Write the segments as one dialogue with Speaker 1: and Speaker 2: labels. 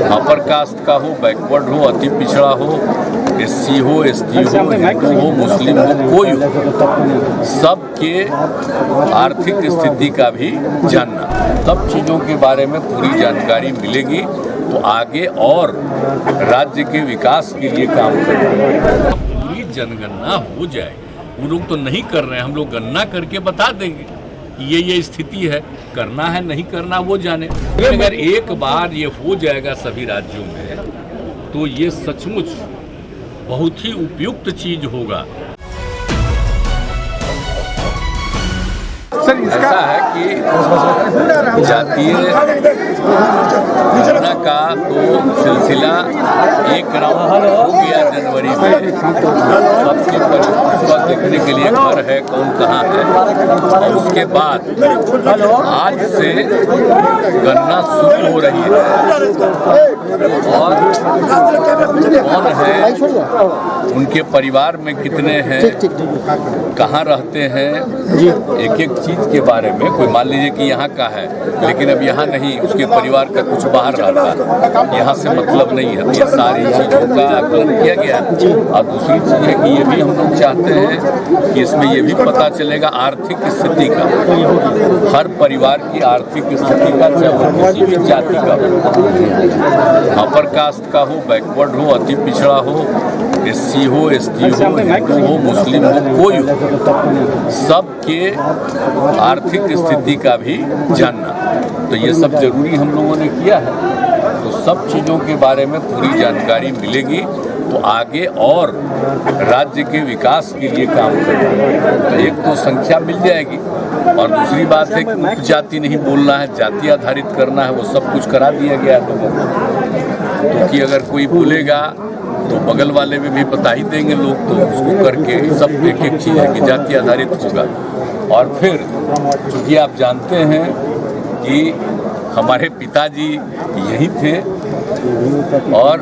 Speaker 1: Upper caste का हो, backward हो, अति पिछड़ा हो, SC हो, ST हो, हिंदू हो, मुस्लिम हो, कोई हो, सबके आर्थिक स्थिति का भी जानना, सब चीज़ों के बारे में पूरी जानकारी मिलेगी तो आगे और राज्य के विकास के लिए काम करेंगे। पूरी जनगणना हो जाए, वो लोग तो नहीं कर रहे हैं, हम लोग गणना करके बता देंगे कि ये स्थिति है, करना है नहीं करना वो जाने। अगर एक बार ये हो जाएगा सभी राज्यों में तो ये सचमुच बहुत ही उपयुक्त चीज होगा। ऐसा है कि जातीय गणना का तो सिलसिला एक राउंड हो गया जनवरी में, सबके पर देखने के लिए घर है, कौन कहाँ है, और उसके बाद आज से गणना शुरू हो रही है और कौन है, उनके परिवार में कितने हैं, कहाँ रहते हैं, एक एक चीज के बारे में। कोई मान लीजिए कि यहाँ का है लेकिन अब यहाँ नहीं, उसके परिवार का कुछ बाहर रहता है, यहाँ से मतलब नहीं है, ये सारी चीज़ों का आकलन किया गया। और दूसरी चीज़ है कि ये भी हम लोग चाहते हैं कि इसमें ये भी पता चलेगा आर्थिक स्थिति का, हर परिवार की आर्थिक स्थिति का, चाहे वो किसी भी जाति का हो, अपर कास्ट का हो, बैकवर्ड हो, अति पिछड़ा हो, SC हो, ST हो, हिंदू हो, मुस्लिम हो, कोई हो, सबके आर्थिक स्थिति का भी जानना, तो ये सब जरूरी हम लोगों ने किया है। तो सब चीज़ों के बारे में पूरी जानकारी मिलेगी तो आगे और राज्य के विकास के लिए काम करेंगे। तो एक तो संख्या मिल जाएगी और दूसरी बात है कि उपजाति नहीं बोलना है, जाति आधारित करना है, वो सब कुछ करा दिया गया है लोगों को। क्योंकि अगर कोई बोलेगा तो बगल वाले में भी बता ही देंगे लोग, तो उसको करके सब एक एक चीज़ है कि जाति आधारित होगा। और फिर चूँकि आप जानते हैं कि हमारे पिताजी यही थे और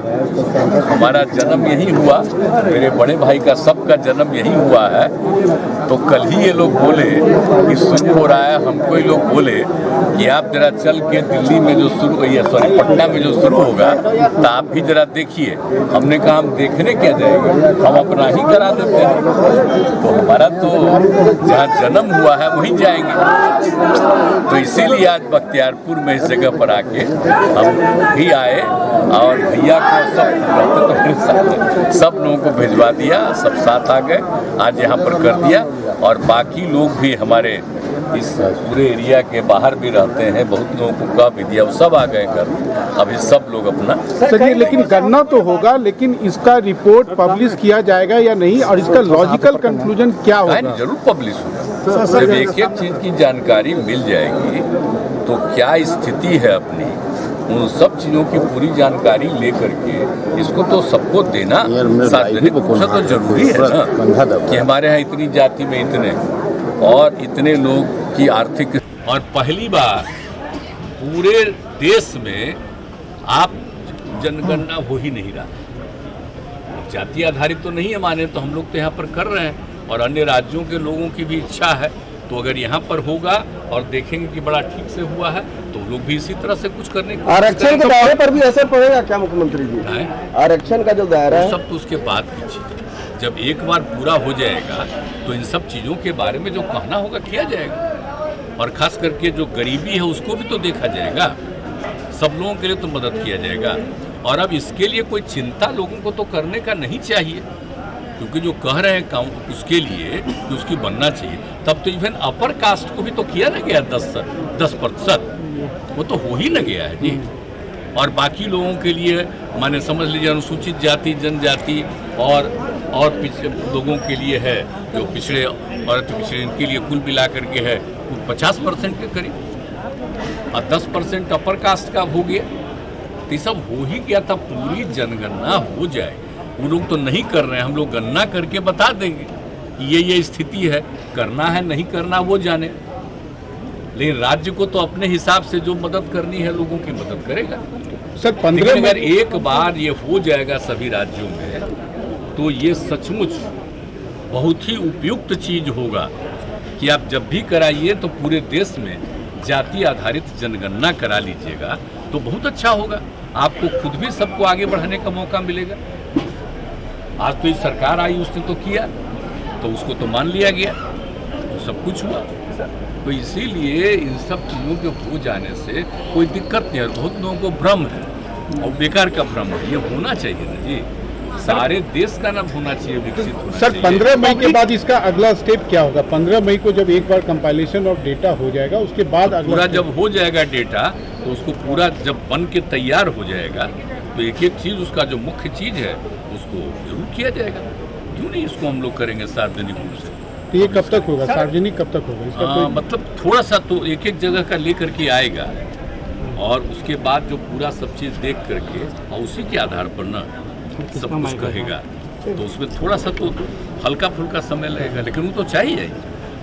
Speaker 1: हमारा जन्म यही हुआ, मेरे बड़े भाई का सबका जन्म यही हुआ है, तो कल ही ये लोग बोले कि शुरू हो रहा है, हमको ही लोग बोले कि आप जरा चल के दिल्ली में जो शुरू हुई है, सॉरी पटना में जो शुरू होगा तो आप भी जरा देखिए। हमने कहा हम देखने क्या जाएंगे, हम अपना ही करा देते हैं, तो हमारा तो जहाँ जन्म हुआ है वहीं जाएंगे। तो इसीलिए आज बख्तियारपुर में इस जगह पर आके हम भी आए और भैया को सब लोगों को भिजवा दिया, सब साथ आ गए, आज यहाँ पर कर दिया। और बाकी लोग भी हमारे इस पूरे एरिया के बाहर भी रहते हैं, बहुत लोगों को कह भी दिया, वो सब आ गए घर। अभी सब लोग अपना
Speaker 2: सर, लेकिन गणना तो होगा, लेकिन इसका रिपोर्ट पब्लिश किया जाएगा या नहीं, और इसका लॉजिकल कंक्लूजन क्या होगा?
Speaker 1: जरूर पब्लिश होगा। जब एक एक चीज की जानकारी मिल जाएगी तो क्या स्थिति है अपनी, उन सब चीज़ों की पूरी जानकारी लेकर के इसको तो सबको देना सार्वजनिक रूप से तो जरूरी है ना, कि हमारे यहाँ इतनी जाति में इतने और इतने लोग की आर्थिक। और पहली बार पूरे देश में आप जनगणना हो ही नहीं रहा, जाति आधारित तो नहीं है माने, तो हम लोग तो यहाँ पर कर रहे हैं और अन्य राज्यों के लोगों की भी इच्छा है, तो अगर यहाँ पर होगा और देखेंगे कि बड़ा ठीक से हुआ है तो लोग भी इसी तरह से कुछ करने की।
Speaker 3: आरक्षण के दायरे पर भी असर पड़ेगा क्या मुख्यमंत्री जी? आरक्षण का जो दायरा है
Speaker 1: सब तो उसके बाद की चीज़, जब एक बार पूरा हो जाएगा तो इन सब चीज़ों के बारे में जो कहना होगा किया जाएगा, और खास करके जो गरीबी है उसको भी तो देखा जाएगा, सब लोगों के लिए तो मदद किया जाएगा। और अब इसके लिए कोई चिंता लोगों को तो करने का नहीं चाहिए, क्योंकि जो कह रहे हैं काम उसके लिए कि उसकी बनना चाहिए, तब तो इवन अपर कास्ट को भी तो किया ना गया 10%, वो तो हो ही न गया है जी। और बाकी लोगों के लिए माने समझ लीजिए अनुसूचित जाति, जनजाति और लोगों के लिए है जो पिछड़े और अति पिछड़े, इनके लिए कुल मिला करके है 50% के करीब, और 10% अपर कास्ट का हो गया, तो सब हो ही गया था। पूरी जनगणना हो जाए, वो लोग तो नहीं कर रहे हैं, हम लोग गणना करके बता देंगे कि ये स्थिति है, करना है नहीं करना वो जाने। लेकिन राज्य को तो अपने हिसाब से जो मदद करनी है लोगों की मदद करेगा।
Speaker 2: सर 15
Speaker 1: अगर एक बार ये हो जाएगा सभी राज्यों में तो ये सचमुच बहुत ही उपयुक्त चीज होगा कि आप जब भी कराइए तो पूरे देश में जाति आधारित जनगणना करा लीजिएगा तो बहुत अच्छा होगा। आपको खुद भी सबको आगे बढ़ाने का मौका मिलेगा। आज तो ये सरकार आई, उसने तो किया, तो उसको तो मान लिया गया, तो सब कुछ हुआ। तो इसीलिए इन सब चीज़ों के हो जाने से कोई दिक्कत नहीं है। बहुत लोगों को भ्रम है और बेकार का भ्रम है, ये होना चाहिए ना जी, सारे देश का नाम होना चाहिए, विकसित होना
Speaker 2: सर
Speaker 1: चाहिए।
Speaker 2: 15 मई के बाद इसका अगला स्टेप क्या होगा? 15 मई को जब एक बार कंपाइलेशन और डेटा हो जाएगा, उसके बाद अगला
Speaker 1: पूरा जब हो जाएगा डेटा, तो उसको पूरा जब बन के तैयार हो जाएगा, तो एक एक चीज़ उसका जो मुख्य चीज़ है उसको जरूर किया जाएगा। क्यों नहीं इसको हम लोग करेंगे सार्वजनिक रूप से।
Speaker 2: तो ये कब तक होगा? सार्वजनिक कब तक होगा इसका? कोई
Speaker 1: मतलब थोड़ा सा तो एक एक जगह का लेकर के आएगा, और उसके बाद जो पूरा सब चीज़ देख करके और उसी के आधार पर ना सब कुछ कहेगा, तो उसमें थोड़ा सा तो हल्का फुल्का समय लगेगा, लेकिन वो तो चाहिए,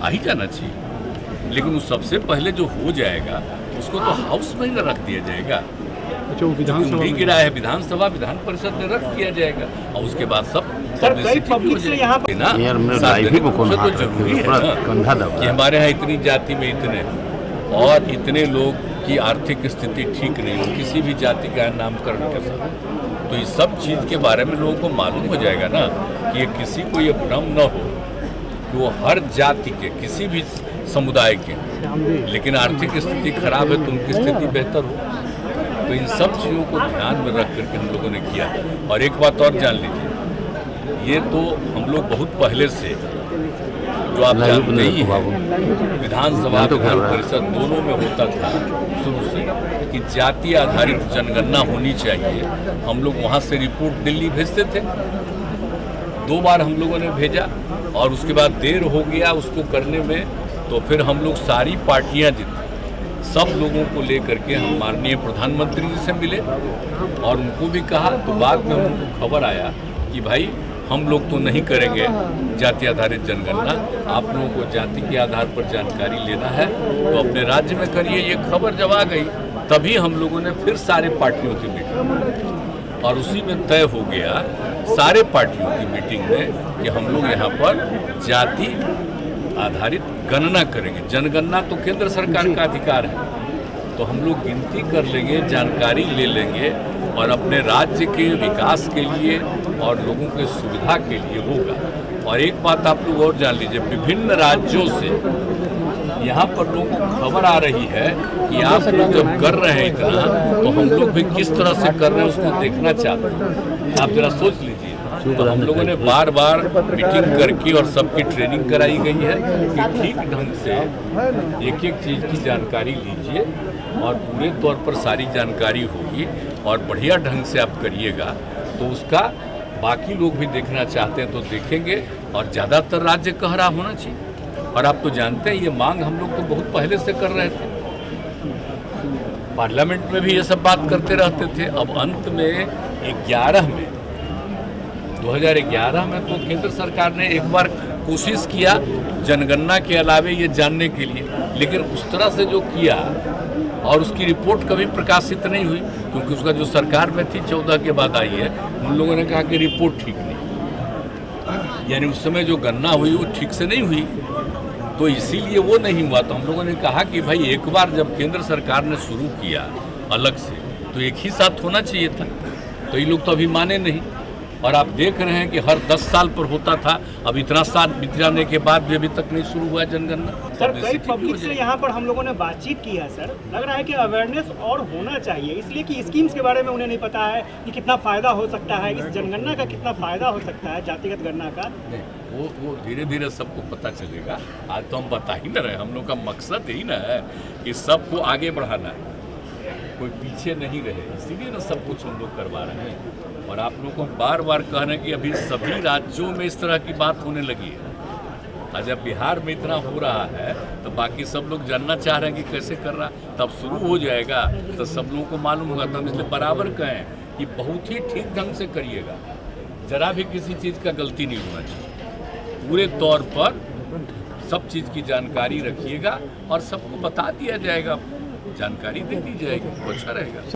Speaker 1: आ ही जाना चाहिए। लेकिन वो सबसे पहले जो हो जाएगा उसको तो हाउस में ही ना रख दिया जाएगा।
Speaker 2: अच्छा, वो विधानसभा
Speaker 1: कुंडी
Speaker 2: में-
Speaker 1: गिरा है विधानसभा, विधान परिषद में रख दिया जाएगा, और उसके बाद सब
Speaker 4: सर,
Speaker 1: publicity
Speaker 4: कई public
Speaker 1: हो
Speaker 4: से
Speaker 1: जाएगी।
Speaker 4: यहाँ
Speaker 1: ना
Speaker 5: यार, मैं
Speaker 1: सार्वजनिक
Speaker 5: लाइव ही
Speaker 1: रूप से
Speaker 5: बकवास
Speaker 1: तो जरूरी है
Speaker 5: थोड़ा
Speaker 1: ना
Speaker 5: कंधा दबा
Speaker 1: कि हमारे यहाँ इतनी जाति में इतने और इतने लोग की आर्थिक स्थिति ठीक नहीं हो, किसी भी जाति का नामकरण के साथ, तो इस सब चीज़ के बारे में लोगों को मालूम हो जाएगा ना कि ये किसी को ये भ्रम न हो कि वो हर जाति के किसी भी समुदाय के, लेकिन आर्थिक स्थिति खराब है तो उनकी स्थिति बेहतर हो। तो इन सब चीज़ों को ध्यान में रख करके हम लोगों ने किया। और एक बात और जान लीजिए, ये तो हम लोग बहुत पहले से, जो आप जानते ही हैं, विधानसभा विधान परिषद दोनों में होता था शुरू से कि जाति आधारित जनगणना होनी चाहिए। हम लोग वहाँ से रिपोर्ट दिल्ली भेजते थे, 2 बार हम लोगों ने भेजा, और उसके बाद देर हो गया उसको करने में, तो फिर हम लोग सारी पार्टियाँ जितनी सब लोगों को लेकर के हम माननीय प्रधानमंत्री जी से मिले और उनको भी कहा। तो बाद में उनको खबर आया कि भाई हम लोग तो नहीं करेंगे जाति आधारित जनगणना, आप लोगों को जाति के आधार पर जानकारी लेना है तो अपने राज्य में करिए। ये खबर जब आ गई, तभी हम लोगों ने फिर सारे पार्टियों की मीटिंग, और उसी में तय हो गया सारे पार्टियों की मीटिंग में कि हम लोग यहाँ पर जाति आधारित गणना करेंगे। जनगणना तो केंद्र सरकार का अधिकार है, तो हम लोग गिनती कर लेंगे, जानकारी ले लेंगे, और अपने राज्य के विकास के लिए और लोगों के सुविधा के लिए होगा। और एक बात आप लोग और जान लीजिए, विभिन्न राज्यों से यहाँ पर लोगों को खबर आ रही है कि आप लोग जब कर रहे हैं इतना, तो हम लोग भी किस तरह से कर रहे हैं उसको देखना चाहते हैं। आप जरा सोच लीजिए। तो हम लोगों ने बार बार मीटिंग करके और सबकी ट्रेनिंग कराई गई है कि ठीक ढंग से एक एक चीज़ की जानकारी लीजिए, और पूरे तौर पर सारी जानकारी होगी और बढ़िया ढंग से आप करिएगा, तो उसका बाकी लोग भी देखना चाहते हैं तो देखेंगे, और ज़्यादातर राज्य कह रहा होना चाहिए। और आप तो जानते हैं ये मांग हम लोग तो बहुत पहले से कर रहे थे, पार्लियामेंट में भी ये सब बात करते रहते थे। अब अंत में 2011 में तो केंद्र सरकार ने एक बार कोशिश किया जनगणना के अलावे ये जानने के लिए, लेकिन उस तरह से जो किया, और उसकी रिपोर्ट कभी प्रकाशित नहीं हुई, क्योंकि उसका जो सरकार में थी 14 के बाद आई है, उन लोगों ने कहा कि रिपोर्ट ठीक नहीं, यानी उस समय जो गणना हुई वो ठीक से नहीं हुई, तो इसीलिए वो नहीं हुआ। तो हम लोगों ने कहा कि भाई एक बार जब केंद्र सरकार ने शुरू किया अलग से, तो एक ही साथ होना चाहिए था, तो ये लोग तो अभी माने नहीं। और आप देख रहे हैं कि हर 10 साल पर होता था, अब इतना साल बीत जाने के बाद भी अभी तक नहीं शुरू हुआ जनगणना।
Speaker 4: सर, कई पब्लिक से यहाँ पर हम लोगों ने बातचीत की है सर, लग रहा है कि अवेयरनेस और होना चाहिए, इसलिए कि स्कीम्स के बारे में उन्हें नहीं पता है कि कितना फ़ायदा हो सकता है, इस जनगणना का कितना फ़ायदा हो सकता है, जातिगत गणना का।
Speaker 1: वो धीरे धीरे सबको पता चलेगा। आज तो हम बता ही न रहे, हम लोग का मकसद यही ना है कि सबको आगे बढ़ाना है, कोई पीछे नहीं रहे, इसीलिए ना सब कुछ हम लोग करवा रहे हैं। और आप लोगों को बार बार कह रहे हैं कि अभी सभी राज्यों में इस तरह की बात होने लगी है। आज जब बिहार में इतना हो रहा है तो बाकी सब लोग जानना चाह रहे हैं कि कैसे कर रहा, तब शुरू हो जाएगा तो सब लोगों को मालूम होगा। तो हम इसलिए बराबर कहें कि बहुत ही ठीक ढंग से करिएगा, जरा भी किसी चीज़ का गलती नहीं होना चाहिए, पूरे तौर पर सब चीज़ की जानकारी रखिएगा और सबको बता दिया जाएगा, जानकारी दे दी जाएगी, तो अच्छा रहेगा।